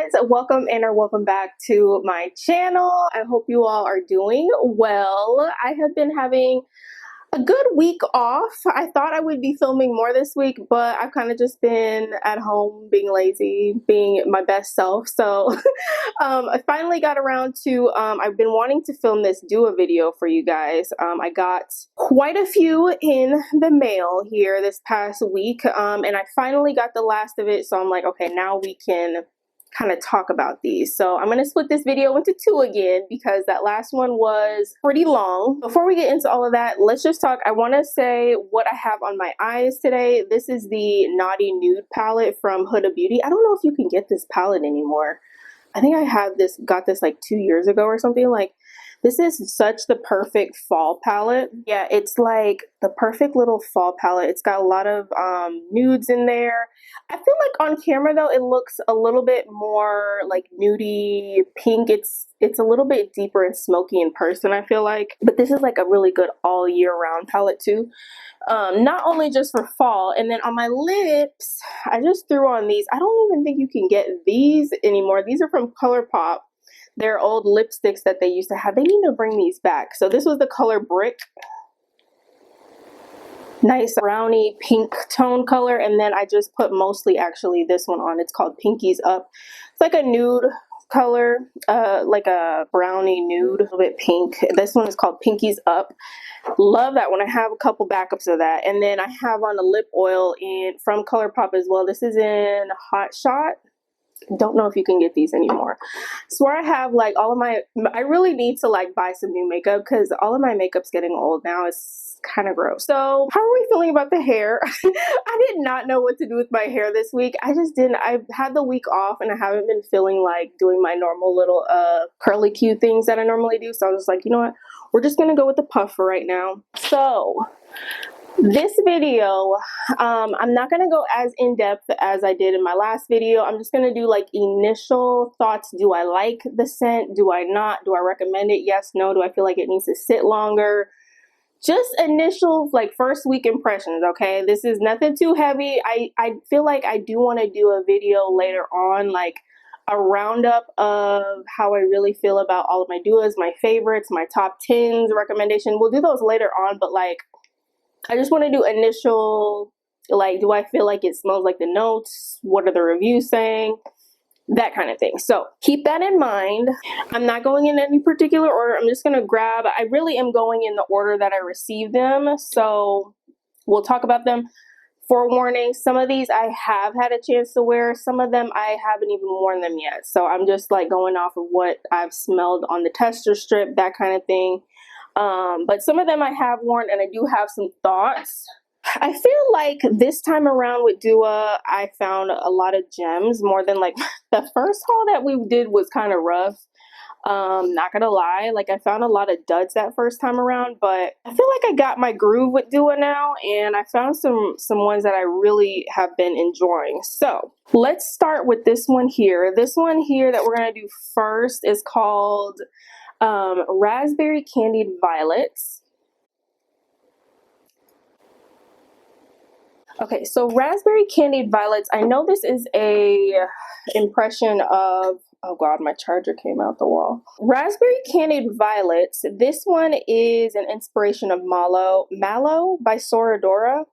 guys, welcome in or welcome back to my channel. I hope you all are doing well. I have been having a good week off. I thought I would be filming more this week, but I've kind of just been at home being lazy, being my best self. So I finally got around to, I've been wanting to film this do-a video for you guys. I got quite a few in the mail here this past week, and I finally got the last of it. So I'm like, okay, now we can kind of talk about these. So I'm going to split this video into two again because that last one was pretty long. Before we get into all of that, let's just talk. I want to say what I have on my eyes today. This is the Naughty Nude palette from Huda Beauty. I don't know if you can get this palette anymore. I think I got this like 2 years ago or something. Like, this is such the perfect fall palette. Yeah, it's like the perfect little fall palette. It's got a lot of nudes in there. I feel like on camera though, it looks a little bit more like nudie pink. It's a little bit deeper and smoky in person, I feel like. But this is like a really good all year round palette too. Not only just for fall. And then on my lips, I just threw on these. I don't even think you can get these anymore. These are from ColourPop. They're old lipsticks that they used to have. They need to bring these back. So this was the color Brick. Nice brownie pink tone color. And then I just put mostly actually this one on. It's called Pinkies Up. It's like a nude color, like a brownie nude, a little bit pink. This one is called Pinkies Up. Love that one. I have a couple backups of that. And then I have on a lip oil from ColourPop as well. This is in Hot Shot. Don't know if you can get these anymore. Swear I have like all of I really need to like buy some new makeup because all of my makeup's getting old now. It's kind of gross. So how are we feeling about the hair? I did not know what to do with my hair this week. I just didn't. I've had the week off and I haven't been feeling like doing my normal little curly Q things that I normally do. So I was just like, you know what? We're just gonna go with the puff for right now. So this video, I'm not going to go as in-depth as I did in my last video. I'm just going to do like initial thoughts. Do I like the scent? Do I not? Do I recommend it? Yes, no. Do I feel like it needs to sit longer? Just initial like first week impressions, okay? This is nothing too heavy. I feel like I do want to do a video later on, like a roundup of how I really feel about all of my duos, my favorites, my top 10s recommendation. We'll do those later on, but like I just want to do initial, like, do I feel like it smells like the notes? What are the reviews saying? That kind of thing. So keep that in mind. I'm not going in any particular order. I'm just going to grab, I really am going in the order that I received them. So we'll talk about them. Forewarning, some of these I have had a chance to wear. Some of them I haven't even worn them yet. So I'm just like going off of what I've smelled on the tester strip, that kind of thing. But some of them I have worn and I do have some thoughts. I feel like this time around with Dua, I found a lot of gems more than like the first haul that we did was kind of rough. Not gonna lie, like I found a lot of duds that first time around, but I feel like I got my groove with Dua now and I found some ones that I really have been enjoying. So let's start with this one here. This one here that we're gonna do first is called Raspberry Candied Violets. Okay, so Raspberry Candied Violets, I know this is a impression of, oh god, my charger came out the wall. Raspberry Candied Violets, this one is an inspiration of Mallow by Soradora.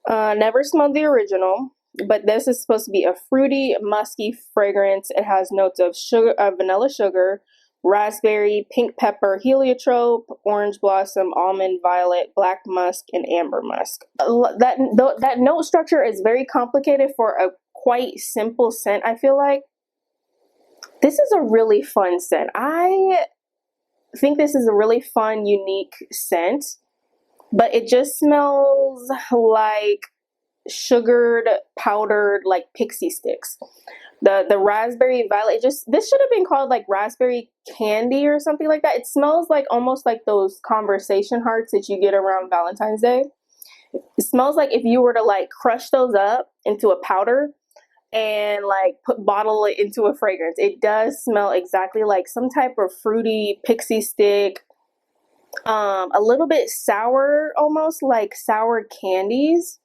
Never smelled the original, but this is supposed to be a fruity, musky fragrance. It has notes of sugar, vanilla sugar, raspberry, pink pepper, heliotrope, orange blossom, almond, violet, black musk, and amber musk. That note structure is very complicated for a quite simple scent. I feel like this is a really fun scent. I think this is a really fun, unique scent, but it just smells like sugared, powdered, like pixie sticks. The raspberry violet, this should have been called like raspberry candy or something like that. It smells like almost like those conversation hearts that you get around Valentine's Day. It smells like if you were to like crush those up into a powder and like bottle it into a fragrance. It does smell exactly like some type of fruity pixie stick, a little bit sour, almost like sour candies.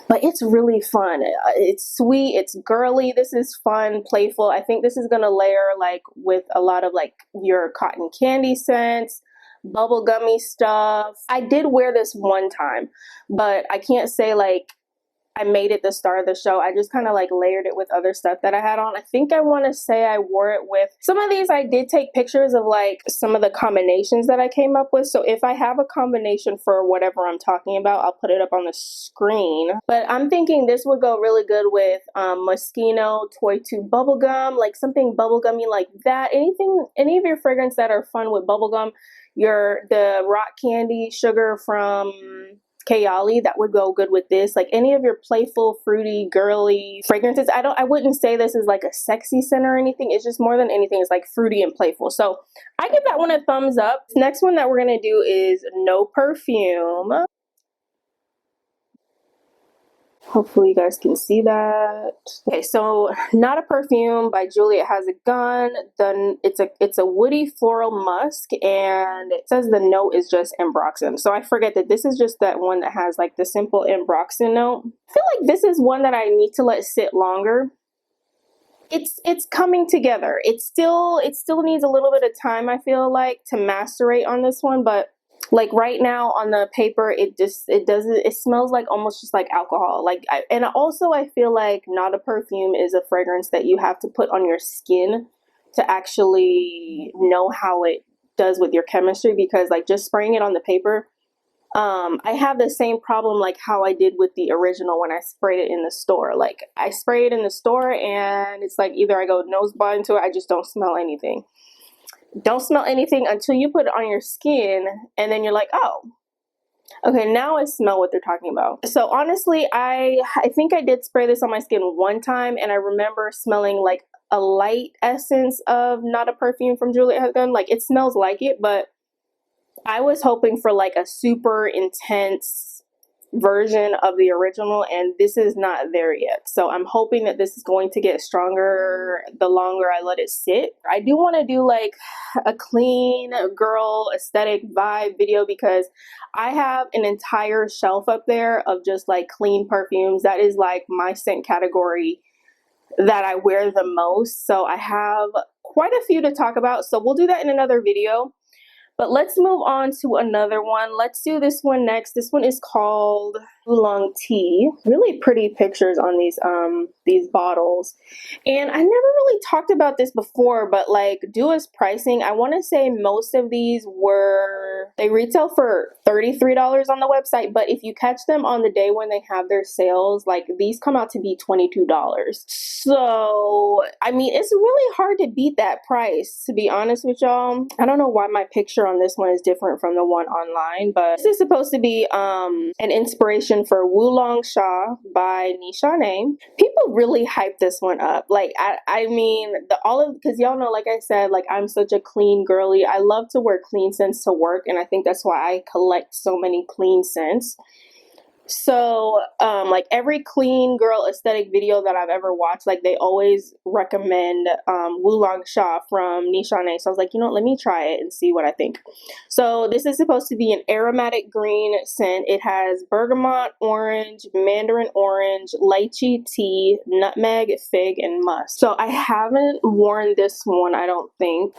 but it's really fun. It's sweet, it's girly, this is fun, playful. I think this is gonna layer like with a lot of like your cotton candy scents, bubblegummy stuff. I did wear this one time, but I can't say like I made it the star of the show. I just kind of like layered it with other stuff that I had on. I think I want to say I wore it with some of these. I did take pictures of like some of the combinations that I came up with. So if I have a combination for whatever I'm talking about, I'll put it up on the screen. But I'm thinking this would go really good with Moschino Toy Tube Bubblegum, like something bubblegummy like that. Anything, any of your fragrance that are fun with bubblegum. The rock candy sugar from Kayali, that would go good with this. Like any of your playful, fruity, girly fragrances. I wouldn't say this is like a sexy scent or anything. It's just more than anything, it's like fruity and playful. So I give that one a thumbs up. Next one that we're gonna do is No Perfume. Hopefully you guys can see that. Okay, so Not a Perfume by Juliet Has a Gun. It's a woody floral musk, and it says the note is just ambroxan. So I forget that this is just that one that has like the simple ambroxan note. I feel like this is one that I need to let sit longer. It's coming together. It still needs a little bit of time, I feel like, to macerate on this one, but like right now on the paper, it smells like almost just like alcohol. Like, and also I feel like Not a Perfume is a fragrance that you have to put on your skin to actually know how it does with your chemistry, because like just spraying it on the paper, I have the same problem like how I did with the original when I sprayed it in the store. Like I spray it in the store and it's like either I go nose blind to it, I just don't smell anything. Don't smell anything until you put it on your skin, and then you're like, oh, okay, now I smell what they're talking about. So honestly, I think I did spray this on my skin one time, and I remember smelling like a light essence of Not a Perfume from Juliet Has a Gun. Like it smells like it, but I was hoping for like a super intense version of the original, and this is not there yet. So I'm hoping that this is going to get stronger the longer I let it sit. I do want to do like a clean girl aesthetic vibe video, because I have an entire shelf up there of just like clean perfumes. That is like my scent category that I wear the most. So I have quite a few to talk about. So we'll do that in another video. But let's move on to another one. Let's do this one next. This one is called Oolong Tea. Really pretty pictures on these bottles. And I never really talked about this before, but like Dua's pricing, I want to say most of these they retail for $33 on the website, but if you catch them on the day when they have their sales, like these come out to be $22. So, I mean, it's really hard to beat that price, to be honest with y'all. I don't know why my picture on this one is different from the one online, but this is supposed to be an inspiration for Oolong Sha by Nishane. People really hype this one up. Like I mean, because y'all know, like I said, like I'm such a clean girly. I love to wear clean scents to work, and I think that's why I collect so many clean scents. So like every clean girl aesthetic video that I've ever watched, like they always recommend Oolong Sha from Nishane. So I was like, you know, let me try it and see what I think. So this is supposed to be an aromatic green scent. It has bergamot, orange, mandarin orange, lychee tea, nutmeg, fig, and musk. So I haven't worn this one, I don't think.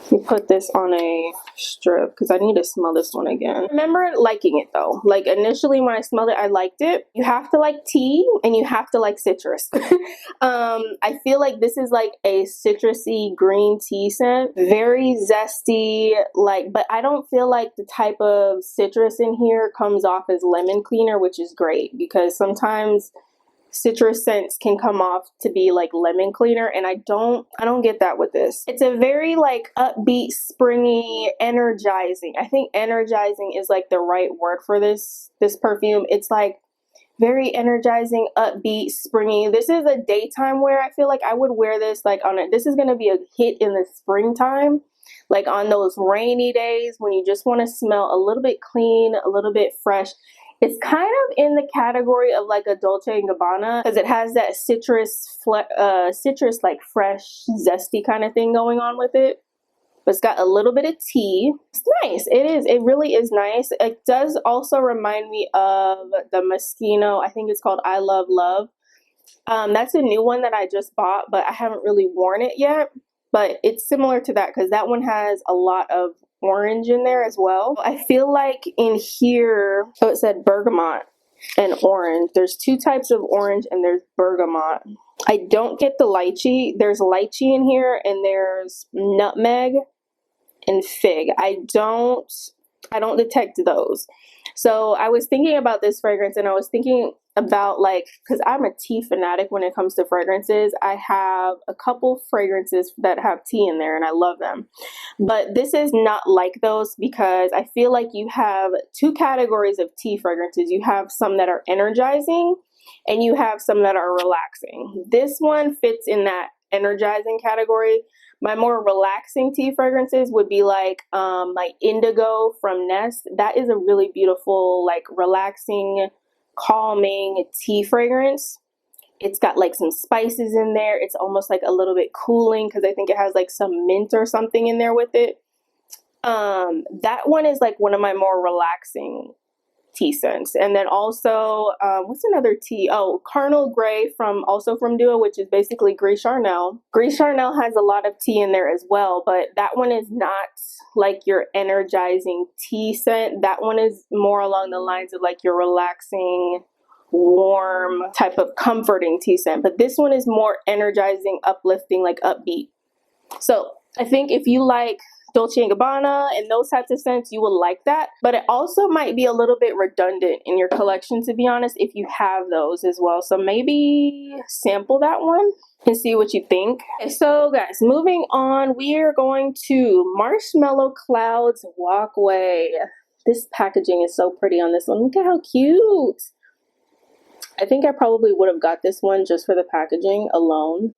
Let me put this on a strip because I need to smell this one again. I remember liking it though. Like initially when I smelled it, I liked it. You have to like tea and you have to like citrus. I feel like this is like a citrusy green tea scent. Very zesty, like, but I don't feel like the type of citrus in here comes off as lemon cleaner, which is great because sometimes citrus scents can come off to be like lemon cleaner, and I don't get that with this. It's a very like upbeat, springy, energizing. I think energizing is like the right word for this perfume. It's like very energizing, upbeat, springy. This is a daytime wear. I feel like I would wear this like this is going to be a hit in the springtime, like on those rainy days when you just want to smell a little bit clean, a little bit fresh. It's kind of in the category of like a Dolce & Gabbana because it has that citrus like fresh, zesty kind of thing going on with it. but it's got a little bit of tea. It's nice. It is. It really is nice. It does also remind me of the Moschino. I think it's called I Love Love. That's a new one that I just bought, but I haven't really worn it yet. But it's similar to that because that one has a lot of orange in there as well. I feel like in here, so it said bergamot and orange. There's two types of orange and there's bergamot. I don't get the lychee. There's lychee in here and there's nutmeg and fig. I don't detect those. So I was thinking about this fragrance and I was thinking about, like, because I'm a tea fanatic when it comes to fragrances. I have a couple fragrances that have tea in there and I love them. But this is not like those because I feel like you have two categories of tea fragrances. You have some that are energizing and you have some that are relaxing. This one fits in that energizing category. My more relaxing tea fragrances would be like Indigo from Nest. That is a really beautiful, like, relaxing, calming tea fragrance. It's got like some spices in there. It's almost like a little bit cooling because I think it has like some mint or something in there with it. That one is like one of my more relaxing tea scents. And then also, what's another tea? Oh, Carnal Grey from Duo, which is basically Gris Charnel. Gris Charnel has a lot of tea in there as well, but that one is not like your energizing tea scent. That one is more along the lines of like your relaxing, warm type of comforting tea scent. But this one is more energizing, uplifting, like upbeat. So I think if you like Dolce & Gabbana and those types of scents, you will like that. But it also might be a little bit redundant in your collection, to be honest, if you have those as well. So maybe sample that one and see what you think. Okay, so guys, moving on, we are going to Marshmallow Clouds Walkway. This packaging is so pretty on this one. Look at how cute. I think I probably would have got this one just for the packaging alone.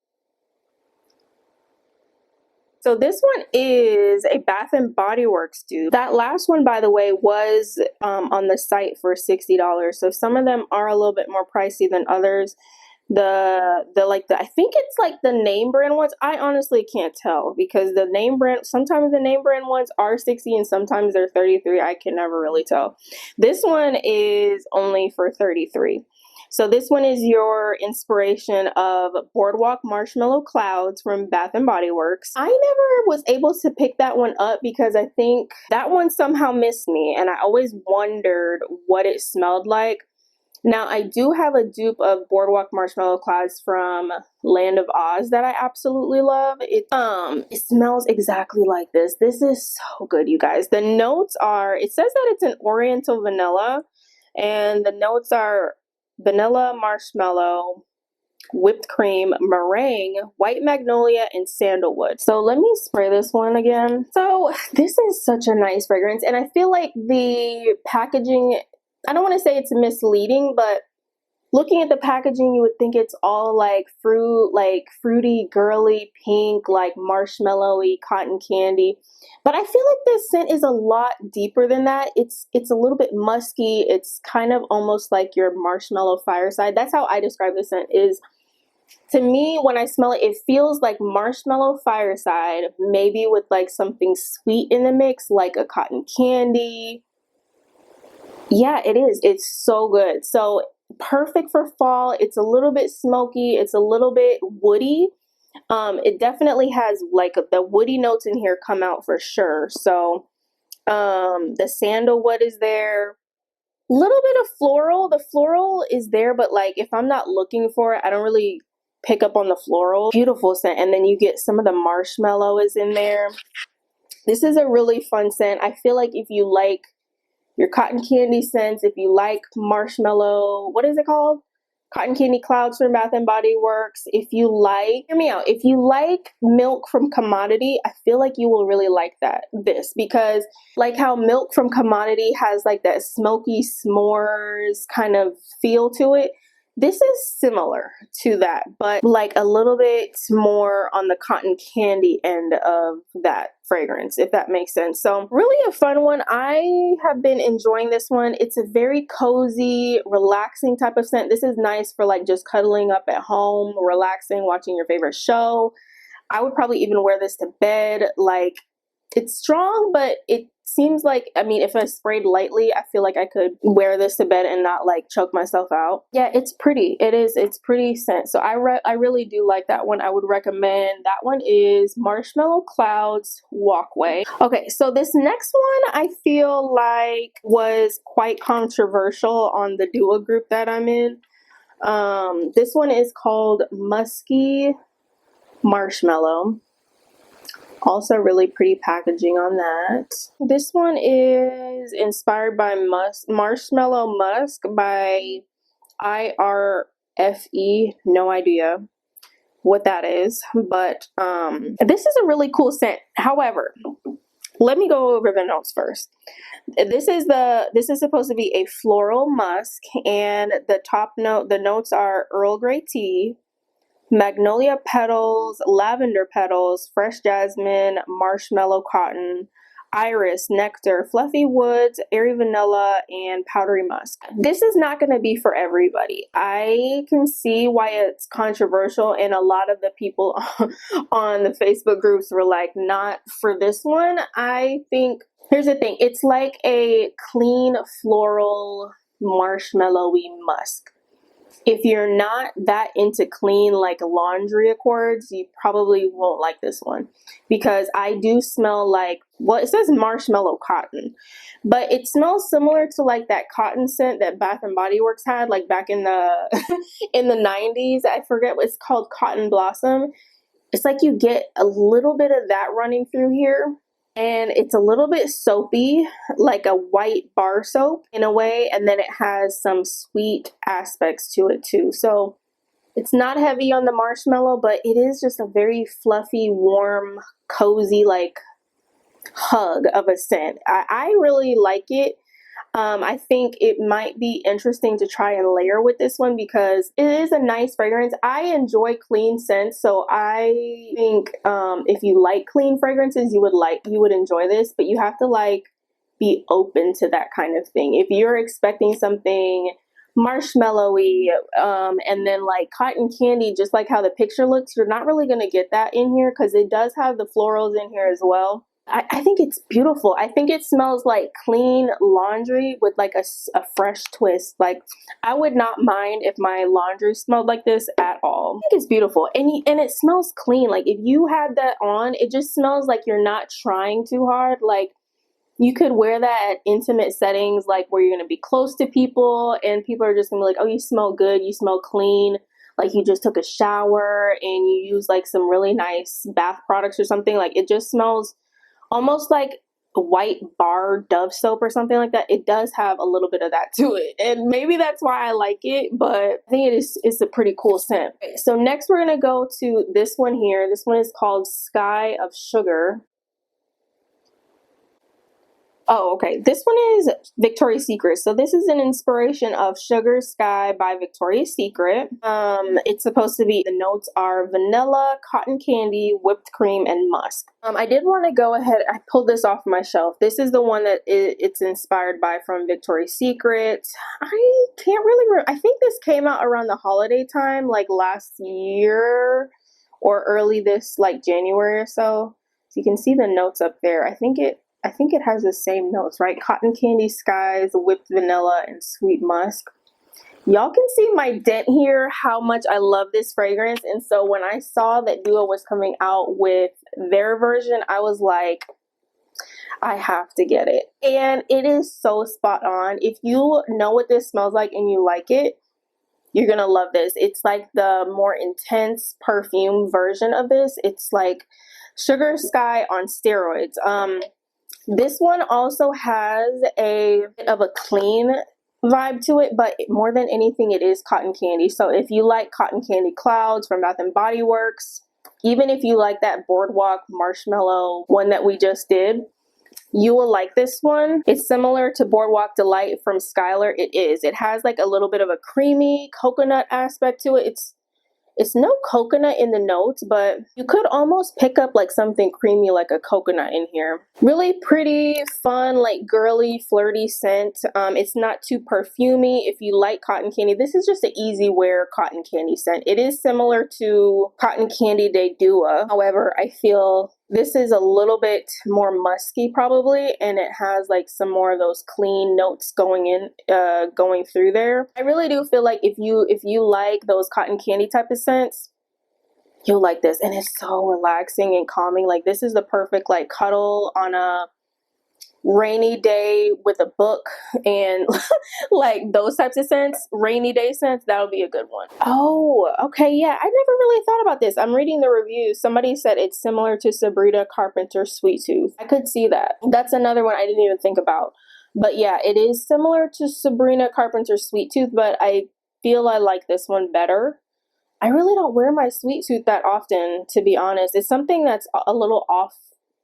So this one is a Bath and Body Works dupe. That last one, by the way, was on the site for $60. So some of them are a little bit more pricey than others. I think it's like the name brand ones. I honestly can't tell because sometimes the name brand ones are 60 and sometimes they're 33. I can never really tell. This one is only for 33. So this one is your inspiration of Boardwalk Marshmallow Clouds from Bath and Body Works. I never was able to pick that one up because I think that one somehow missed me and I always wondered what it smelled like. Now I do have a dupe of Boardwalk Marshmallow Clouds from Land of Oz that I absolutely love. It smells exactly like this. This is so good, you guys. The notes are, it says that it's an Oriental vanilla and the notes are vanilla, marshmallow, whipped cream, meringue, white magnolia, and sandalwood. So let me spray this one again. So this is such a nice fragrance, and I feel like the packaging, I don't want to say it's misleading, but looking at the packaging, you would think it's all like fruity, girly, pink, like marshmallowy, cotton candy. But I feel like this scent is a lot deeper than that. It's a little bit musky. It's kind of almost like your marshmallow fireside. That's how I describe the scent. Is to me, when I smell it, it feels like marshmallow fireside, maybe with like something sweet in the mix, like a cotton candy. Yeah, it is. It's so good. So perfect for fall. It's a little bit smoky. It's a little bit woody. It definitely has like the woody notes in here come out for sure. So the sandalwood is there. Little bit of floral. The floral is there, but like if I'm not looking for it, I don't really pick up on the floral. Beautiful scent. And then you get some of the marshmallow is in there. This is a really fun scent. I feel like if you like your cotton candy scents, if you like marshmallow, what is it called? Cotton Candy Clouds from Bath and Body Works. If you like, hear me out, if you like Milk from Commodity, I feel like you will really like this because like how Milk from Commodity has like that smoky s'mores kind of feel to it. This is similar to that, but like a little bit more on the cotton candy end of that fragrance, if that makes sense. So really a fun one. I have been enjoying this one. It's a very cozy, relaxing type of scent. This is nice for like just cuddling up at home, relaxing, watching your favorite show. I would probably even wear this to bed. Like it's strong, but it seems like, I mean, if I sprayed lightly, I feel like I could wear this to bed and not like choke myself out. Yeah, it's pretty. It's pretty scent. So I really do like that one. I would recommend that one. Is Marshmallow Clouds Walkway. Okay, so this next one I feel like was quite controversial on the duo group that I'm in. This one is called Musky Marshmallow. Also really pretty packaging on that. This one is inspired by Marshmallow Musk by IRFE. No idea what that is, but this is a really cool scent. However, let me go over the notes first. This is supposed to be a floral musk, and the notes are Earl Grey tea, magnolia petals, lavender petals, fresh jasmine, marshmallow cotton, iris, nectar, fluffy woods, airy vanilla, and powdery musk. This is not going to be for everybody. I can see why it's controversial, and a lot of the people on the Facebook groups were like, not for this one. I think, here's the thing, it's like a clean floral marshmallowy musk. If you're not that into clean like laundry accords, you probably won't like this one, because I do smell like, well, it says marshmallow cotton, but it smells similar to like that cotton scent that Bath and Body Works had like back in the in the 90s. I forget what it's called, Cotton Blossom. It's like you get a little bit of that running through here. And it's a little bit soapy, like a white bar soap in a way, and then it has some sweet aspects to it too. So it's not heavy on the marshmallow, but it is just a very fluffy, warm, cozy, like hug of a scent. I really like it. I think it might be interesting to try and layer with this one because it is a nice fragrance. I enjoy clean scents, so I think if you like clean fragrances, you would enjoy this, but you have to like be open to that kind of thing. If you're expecting something marshmallowy and then like cotton candy, just like how the picture looks, you're not really going to get that in here because it does have the florals in here as well. I think it's beautiful. I think it smells like clean laundry with like a fresh twist. Like, I would not mind if my laundry smelled like this at all. I think it's beautiful. And it smells clean. Like, if you had that on, it just smells like you're not trying too hard. Like, you could wear that at intimate settings, like where you're going to be close to people and people are just going to be like, oh, you smell good. You smell clean. Like you just took a shower and you use like some really nice bath products or something. Like, it just smells almost like white bar Dove soap or something like that. It does have a little bit of that to it, and maybe that's why I like it, but I think it's a pretty cool scent. Okay, so next we're gonna go to this one here. This one is called Sky of Sugar. Oh, okay. This one is Victoria's Secret. So this is an inspiration of Sugar Sky by Victoria's Secret. It's supposed to be, the notes are vanilla, cotton candy, whipped cream, and musk. I did want to go ahead, I pulled this off my shelf. This is the one that it's inspired by from Victoria's Secret. I can't really remember. I think this came out around the holiday time, like last year or early this like January or so. So you can see the notes up there. I think it has the same notes, right? Cotton candy, skies, whipped vanilla, and sweet musk. Y'all can see my dent here, how much I love this fragrance. And so when I saw that Duo was coming out with their version, I was like, I have to get it. And it is so spot on. If you know what this smells like and you like it, you're gonna love this. It's like the more intense perfume version of this. It's like Sugar Sky on steroids. This one also has a bit of a clean vibe to it, but more than anything, it is cotton candy. So if you like cotton candy clouds from Bath and Body Works, even if you like that Boardwalk Marshmallow one that we just did, you will like this one. It's similar to Boardwalk Delight from Skylar. It is. It has like a little bit of a creamy coconut aspect to it. It's no coconut in the notes, but you could almost pick up like something creamy like a coconut in here. Really pretty, fun, like girly, flirty scent. It's not too perfumey. If you like cotton candy, this is just an easy wear cotton candy scent. It is similar to Cotton Candy de Dua. However, I feel This is a little bit more musky probably, and it has like some more of those clean notes going through there. I really do feel like if you like those cotton candy type of scents, you'll like this. And it's so relaxing and calming. Like this is the perfect like cuddle on a rainy day with a book and like those types of scents, rainy day scents, that would be a good one. Oh, okay, yeah, I never really thought about this. I'm reading the reviews. Somebody said it's similar to Sabrina Carpenter Sweet Tooth. I could see that. That's another one I didn't even think about. But yeah, it is similar to Sabrina Carpenter Sweet Tooth, but I feel I like this one better. I really don't wear my Sweet Tooth that often, to be honest. It's something that's a little off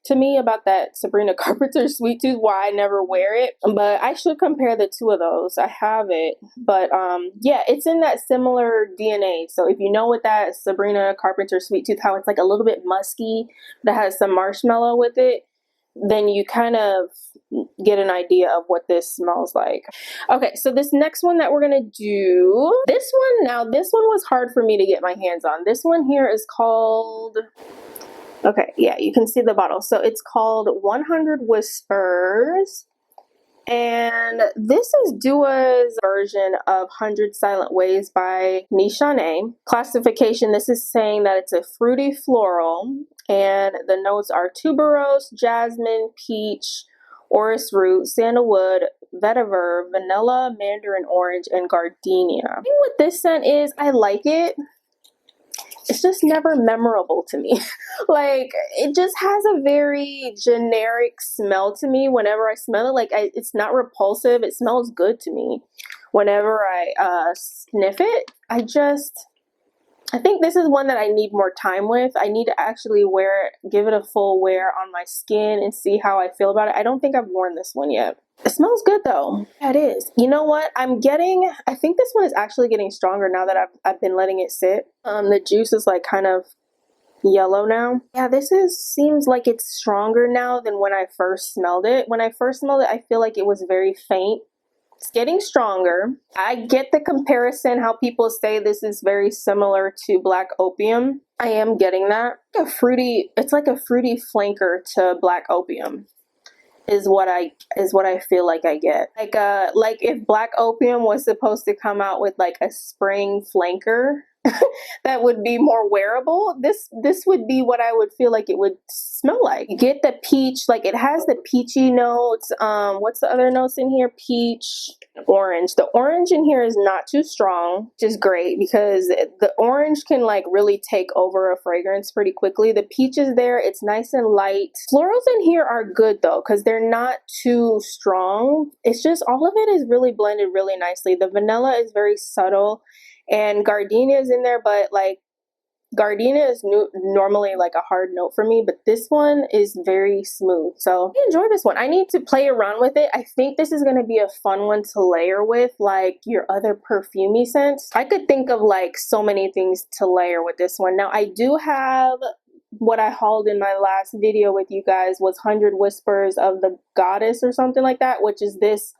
to me about that Sabrina Carpenter Sweet Tooth, why I never wear it. But I should compare the two of those. I have it. But yeah, it's in that similar DNA. So if you know what that Sabrina Carpenter Sweet Tooth, how it's like a little bit musky, that has some marshmallow with it, then you kind of get an idea of what this smells like. Okay, so this next one that we're gonna do, this one was hard for me to get my hands on. This one here is called, okay, yeah, you can see the bottle. So it's called 100 Whispers. And this is Dua's version of 100 Silent Ways by Nishane. Classification, this is saying that it's a fruity floral. And the notes are tuberose, jasmine, peach, orris root, sandalwood, vetiver, vanilla, mandarin orange, and gardenia. The thing with this scent is I like it. It's just never memorable to me. Like, it just has a very generic smell to me whenever I smell it. Like, it's not repulsive. It smells good to me whenever I sniff it. I think this is one that I need more time with. I need to actually wear it, give it a full wear on my skin and see how I feel about it. I don't think I've worn this one yet. It smells good though. Yeah, it is. You know what? I think this one is actually getting stronger now that I've been letting it sit. The juice is like kind of yellow now. Yeah, seems like it's stronger now than when I first smelled it. When I first smelled it, I feel like it was very faint. It's getting stronger. I get the comparison, how people say this is very similar to Black Opium. I am getting that. It's like a fruity flanker to Black Opium is what I feel like I get. Like if Black Opium was supposed to come out with like a spring flanker that would be more wearable, this would be what I would feel like it would smell like. You get the peach, like it has the peachy notes. What's the other notes in here? Peach, orange. The orange in here is not too strong, which is great because the orange can like really take over a fragrance pretty quickly. The peach is there, it's nice and light. Florals in here are good though because they're not too strong. It's just all of it is really blended really nicely. The vanilla is very subtle. And gardenia is in there, but like gardenia is normally like a hard note for me, but this one is very smooth. So I enjoy this one. I need to play around with it. I think this is going to be a fun one to layer with like your other perfumey scents. I could think of like so many things to layer with this one. Now I do have what I hauled in my last video with you guys was 100 Whispers of the Goddess or something like that, which is this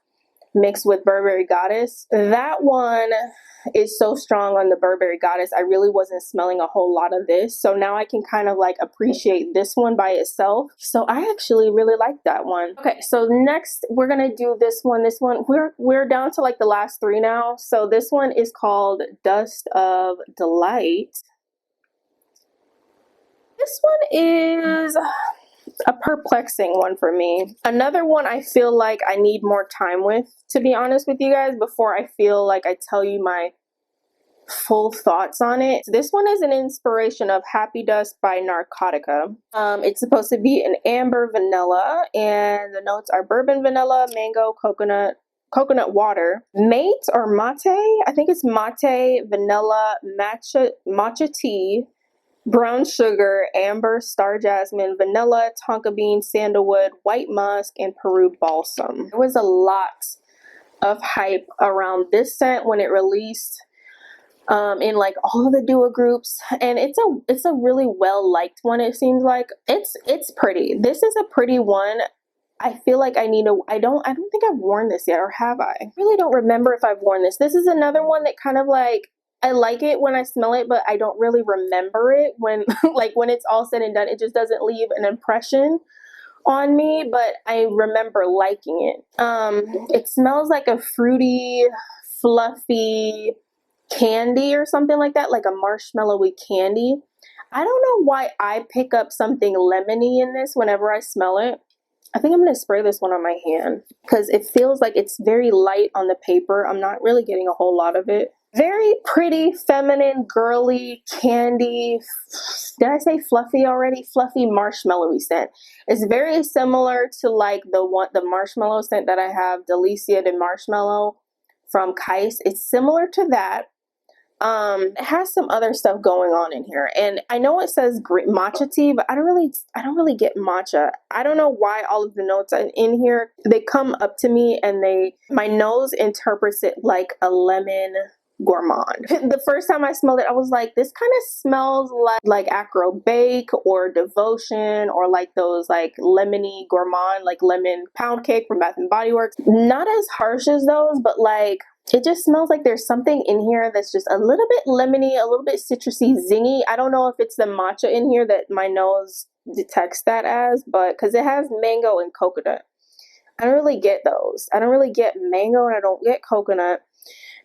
mixed with Burberry Goddess. That one is so strong on the Burberry Goddess. I really wasn't smelling a whole lot of this. So now I can kind of like appreciate this one by itself. So I actually really like that one. Okay, so next we're gonna do this one. This one, we're down to like the last three now. So this one is called Dust of Delight. This one is a perplexing one for me. Another one I feel like I need more time with, to be honest with you guys, before I feel like I tell you my full thoughts on it. This one is an inspiration of Happy Dust by Narcotica. It's supposed to be an amber vanilla, and the notes are bourbon vanilla, mango, coconut water, mate or mate, I think it's mate, vanilla, matcha tea, brown sugar, amber, star jasmine, vanilla, tonka bean, sandalwood, white musk, and Peru balsam. There was a lot of hype around this scent when it released in like all of the Dua groups, and it's a really well liked one. It seems like it's pretty. This is a pretty one. I feel like I don't think I've worn this yet, or have I? I really don't remember if I've worn this. This is another one that kind of like I like it when I smell it, but I don't really remember it when like when it's all said and done. It just doesn't leave an impression on me, but I remember liking it. It smells like a fruity, fluffy candy or something like that, like a marshmallowy candy. I don't know why I pick up something lemony in this whenever I smell it. I think I'm going to spray this one on my hand because it feels like it's very light on the paper. I'm not really getting a whole lot of it. Very pretty, feminine, girly, candy. Did I say fluffy already? Fluffy marshmallowy scent. It's very similar to like the marshmallow scent that I have, Delicia de Marshmallow from Kais. It's similar to that. It has some other stuff going on in here, and I know it says matcha tea, but I don't really get matcha. I don't know why all of the notes in here, they come up to me and my nose interprets it like a lemon gourmand. The first time I smelled it, I was like, this kind of smells like Acro Bake or Devotion or like those like lemony gourmand, like lemon pound cake from Bath and Body Works. Not as harsh as those, but like it just smells like there's something in here that's just a little bit lemony, a little bit citrusy, zingy. I don't know if it's the matcha in here that my nose detects that as, but because it has mango and coconut. I don't really get those. I don't really get mango and I don't get coconut.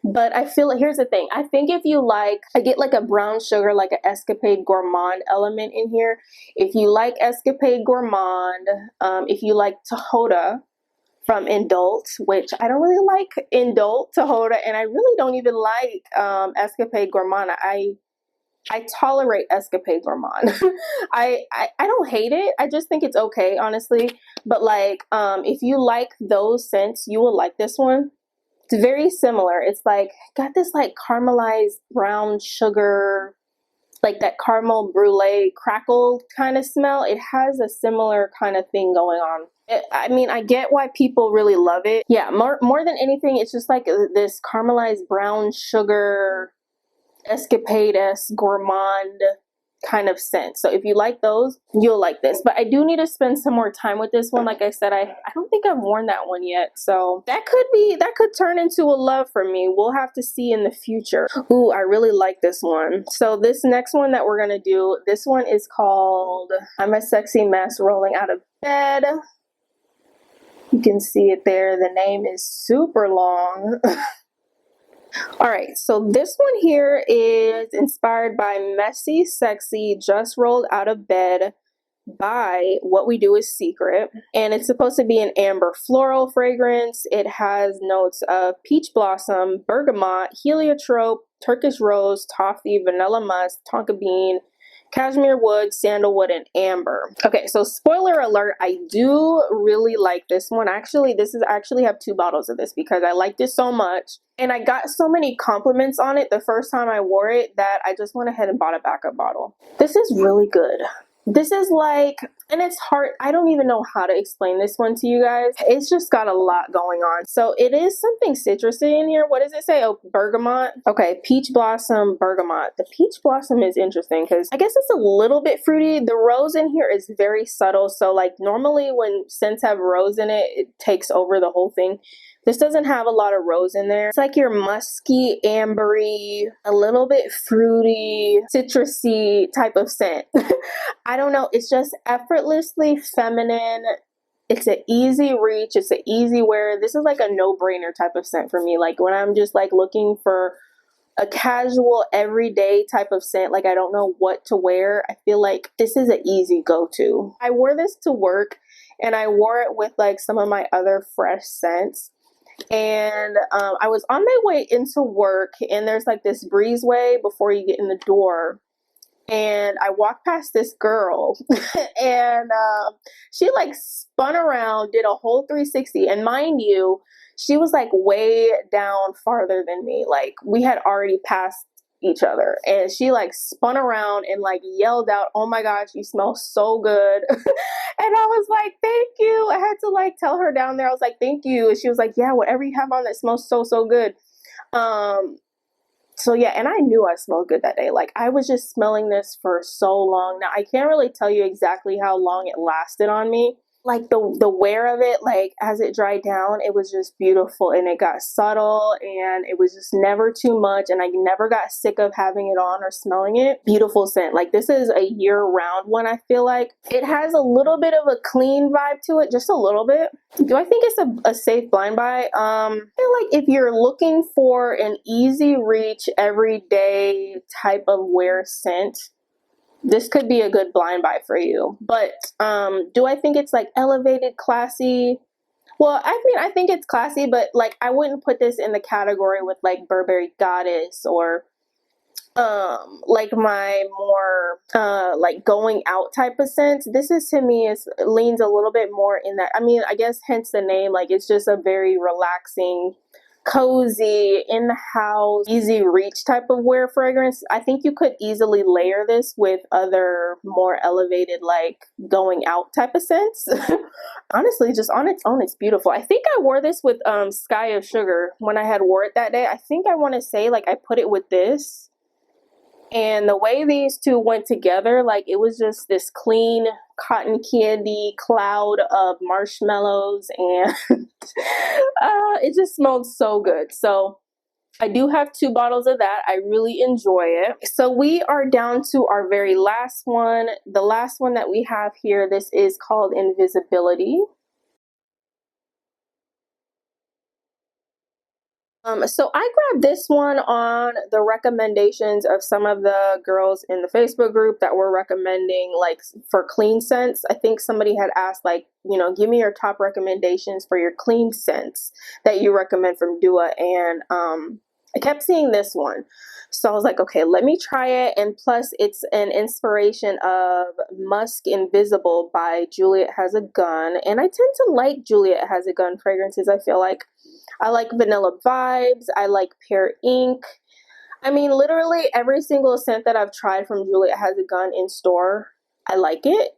But I feel like, here's the thing. I think if you like, I get like a brown sugar, like an Escapade Gourmand element in here. If you like Escapade Gourmand, if you like Tahoda from Indult, which I don't really like Indult, Tahoda, and I really don't even like Escapade Gourmand. I tolerate Escapade Gourmand. I don't hate it. I just think it's okay, honestly. But like, if you like those scents, you will like this one. It's very similar. It's like got this like caramelized brown sugar, like that caramel brulee crackle kind of smell. It has a similar kind of thing going on. I mean, I get why people really love it. Yeah, more than anything, it's just like this caramelized brown sugar, Escapade-esque gourmand kind of scent. So if you like those, you'll like this. But I do need to spend some more time with this one. Like I said, I don't think I've worn that one yet. So that could turn into a love for me. We'll have to see in the future. Ooh, I really like this one. So this next one that we're gonna do, this one is called I'm a Sexy Mess Rolling Out of Bed. You can see it there. The name is super long. All right, so this one here is inspired by Messy Sexy Just Rolled Out of Bed by What We Do Is Secret. And it's supposed to be an amber floral fragrance. It has notes of peach blossom, bergamot, heliotrope, Turkish rose, toffee, vanilla musk, tonka bean, cashmere wood, sandalwood, and amber. Okay, so spoiler alert, I do really like this one. Actually, I actually have 2 bottles of this because I liked it so much. And I got so many compliments on it the first time I wore it that I just went ahead and bought a backup bottle. This is really good. This is like, and it's hard, I don't even know how to explain this one to you guys. It's just got a lot going on. So it is something citrusy in here. What does it say? Oh, bergamot. Okay, peach blossom, bergamot. The peach blossom is interesting because I guess it's a little bit fruity. The rose in here is very subtle. So like normally when scents have rose in it, it takes over the whole thing. This doesn't have a lot of rose in there. It's like your musky, ambery, a little bit fruity, citrusy type of scent. I don't know. It's just effortlessly feminine. It's an easy reach. It's an easy wear. This is like a no-brainer type of scent for me. Like when I'm just like looking for a casual, everyday type of scent, like I don't know what to wear, I feel like this is an easy go-to. I wore this to work and I wore it with like some of my other fresh scents. And I was on my way into work and there's like this breezeway before you get in the door. And I walked past this girl and she like spun around, did a whole 360. And mind you, she was like way down farther than me. Like we had already passed each other. And she like spun around and like yelled out, "Oh my gosh, you smell so good." And I was like, "Thank you." I had to like tell her down there. I was like, "Thank you." And she was like, "Yeah, whatever you have on that smells so, so good." So yeah, and I knew I smelled good that day. Like I was just smelling this for so long. Now I can't really tell you exactly how long it lasted on me. like the wear of it, like as it dried down, it was just beautiful, and it got subtle, and it was just never too much, and I never got sick of having it on or smelling it. Beautiful scent. Like this is a year-round one. I feel like it has a little bit of a clean vibe to it, just a little bit. Do I think it's a safe blind buy? I feel like if you're looking for an easy reach, everyday type of wear scent, this could be a good blind buy for you. But do I think it's like elevated, classy? Well, I mean, I think it's classy, but like I wouldn't put this in the category with like Burberry Goddess or like my more like going out type of scent. This is, to me, is leans a little bit more in that. I mean, I guess hence the name, like it's just a very relaxing, cozy, in the house, easy reach type of wear fragrance. I think you could easily layer this with other more elevated, like going out type of scents. Honestly, just on its own, it's beautiful. I think I wore this with Sky of Sugar when I had wore it that day. I think I want to say like I put it with this, and the way these two went together, like it was just this clean cotton candy cloud of marshmallows, and it just smelled so good. So I do have 2 bottles of that. I really enjoy it. So we are down to our very last one. The last one that we have here, this is called Invisibility. So I grabbed this one on the recommendations of some of the girls in the Facebook group that were recommending like for clean scents. I think somebody had asked like, you know, give me your top recommendations for your clean scents that you recommend from Dua, and I kept seeing this one. So I was like, okay, let me try it. And plus it's an inspiration of Musk Invisible by Juliet Has a Gun. And I tend to like Juliet Has a Gun fragrances. I feel like I like vanilla vibes. I like pear ink. I mean, literally every single scent that I've tried from Juliet Has a Gun in store, I like it.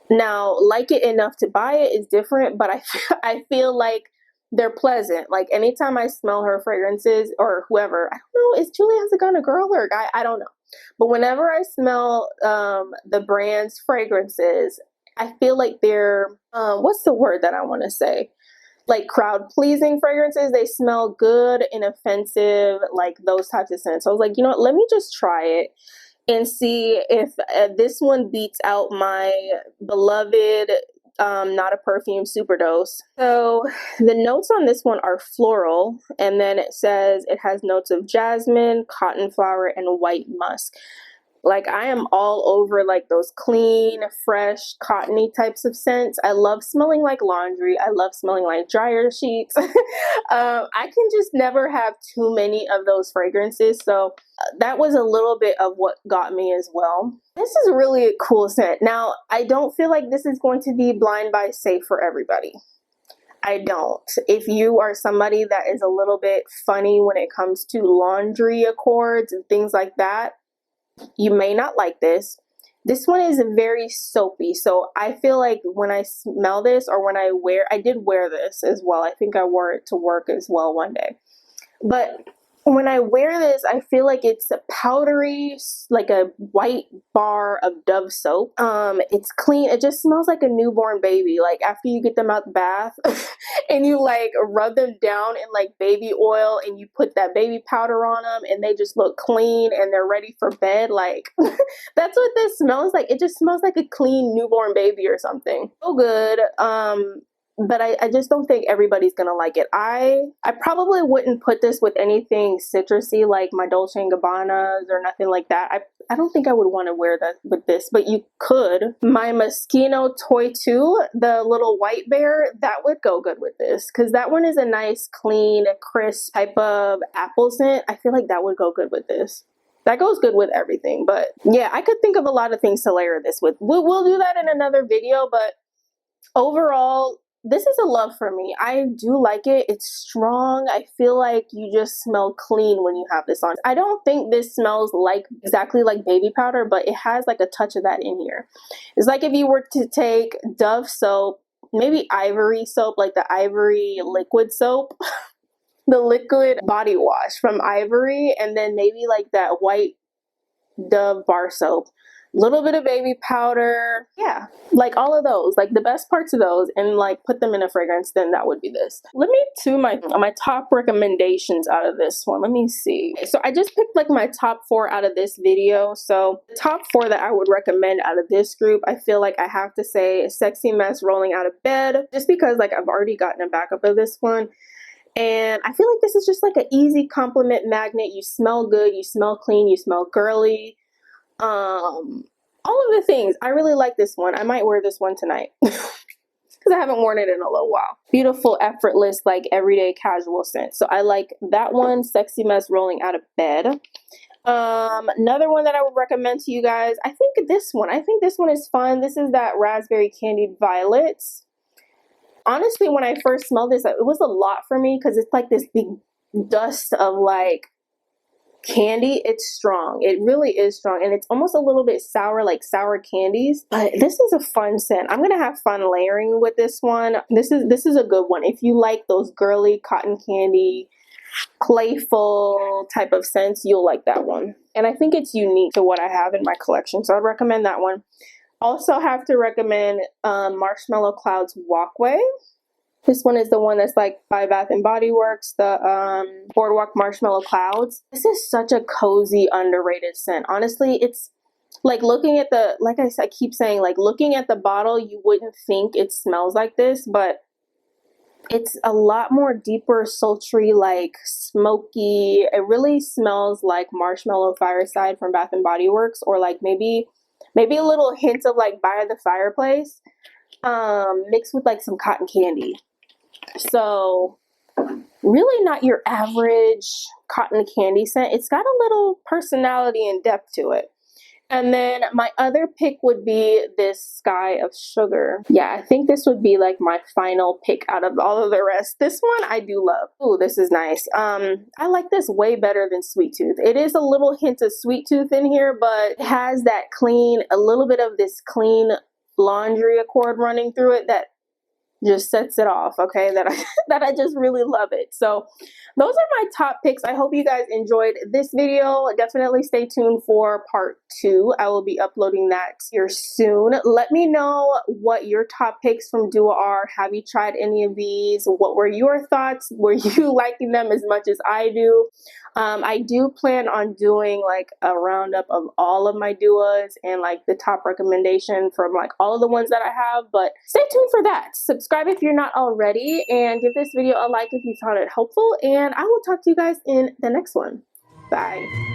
Now, like it enough to buy it is different, but I feel like they're pleasant. Like anytime I smell her fragrances or whoever, I don't know, is Juliet Has a Gun a girl or a guy? I don't know. But whenever I smell the brand's fragrances, I feel like they're, what's the word that I want to say? Like crowd pleasing fragrances. They smell good, inoffensive, like those types of scents. So I was like, you know what, let me just try it and see if this one beats out my beloved Not a Perfume Superdose. So the notes on this one are floral, and then it says it has notes of jasmine, cotton flower, and white musk. Like I am all over like those clean, fresh, cottony types of scents. I love smelling like laundry. I love smelling like dryer sheets. I can just never have too many of those fragrances. So that was a little bit of what got me as well. This is really a cool scent. Now, I don't feel like this is going to be blind buy safe for everybody. I don't. If you are somebody that is a little bit funny when it comes to laundry accords and things like that, you may not like this. This one is very soapy, so I feel like when I smell this, or when I did wear this as well. I think I wore it to work as well one day. But when I wear this, I feel like it's a powdery, like a white bar of Dove soap. It's clean. It just smells like a newborn baby. Like after you get them out the bath and you like rub them down in like baby oil and you put that baby powder on them and they just look clean and they're ready for bed. Like that's what this smells like. It just smells like a clean newborn baby or something. So good. But I just don't think everybody's gonna like it. I probably wouldn't put this with anything citrusy like my Dolce & Gabbanas or nothing like that. I don't think I would want to wear that with this, but you could. My Moschino Toy 2, the little white bear, that would go good with this because that one is a nice, clean, crisp type of apple scent. I feel like that would go good with this. That goes good with everything, but yeah, I could think of a lot of things to layer this with. We'll do that in another video, but overall, this is a love for me. I do like it. It's strong. I feel like you just smell clean when you have this on. I don't think this smells like exactly like baby powder, but it has like a touch of that in here. It's like if you were to take Dove soap, maybe Ivory soap, like the Ivory liquid soap, the liquid body wash from Ivory, and then maybe like that white Dove bar soap. little bit of baby powder. Yeah, like all of those, like the best parts of those, and like put them in a fragrance, then that would be this. Let me to my top recommendations out of this one. Let me see. So I just picked like my top 4 out of this video. So the top 4 that I would recommend out of this group, I feel like I have to say Sexy Mess Rolling Out of Bed, just because like I've already gotten a backup of this one. And I feel like this is just like an easy compliment magnet. You smell good, you smell clean, you smell girly. All of the things. I really like this one. I might wear this one tonight because I haven't worn it in a little while. Beautiful, effortless, like everyday casual scent. So I like that one, Sexy Mess Rolling Out of Bed. Another one that I would recommend to you guys, I think this one is fun. This is that Raspberry Candied Violets. Honestly, when I first smelled this, it was a lot for me because it's like this big dust of like candy. It's strong. It really is strong. And it's almost a little bit sour, like sour candies. But this is a fun scent. I'm going to have fun layering with this one. This is a good one. If you like those girly cotton candy, playful type of scents, you'll like that one. And I think it's unique to what I have in my collection. So I'd recommend that one. Also have to recommend Marshmallow Clouds Walkway. This one is the one that's like by Bath & Body Works, the Boardwalk Marshmallow Clouds. This is such a cozy, underrated scent. Honestly, it's like looking at the, like I keep saying, like looking at the bottle, you wouldn't think it smells like this, but it's a lot more deeper, sultry, like smoky. It really smells like Marshmallow Fireside from Bath & Body Works, or like maybe a little hint of like By the Fireplace, mixed with like some cotton candy. So really not your average cotton candy scent. It's got a little personality and depth to it. And then my other pick would be this Sky of Sugar. Yeah, I think this would be like my final pick out of all of the rest. This one I do love. Oh, this is nice. I like this way better than Sweet Tooth. It is a little hint of Sweet Tooth in here, but it has that clean, a little bit of this clean laundry accord running through it that just sets it off, okay, that I just really love it. So those are my top picks. I hope you guys enjoyed this video. Definitely stay tuned for part 2. I will be uploading that here soon. Let me know what your top picks from Dua are. Have you tried any of these? What were your thoughts? Were you liking them as much as I do? I do plan on doing like a roundup of all of my Duas and like the top recommendation from like all of the ones that I have, but stay tuned for that. Subscribe if you're not already, and give this video a like if you found it helpful, and I will talk to you guys in the next one. Bye.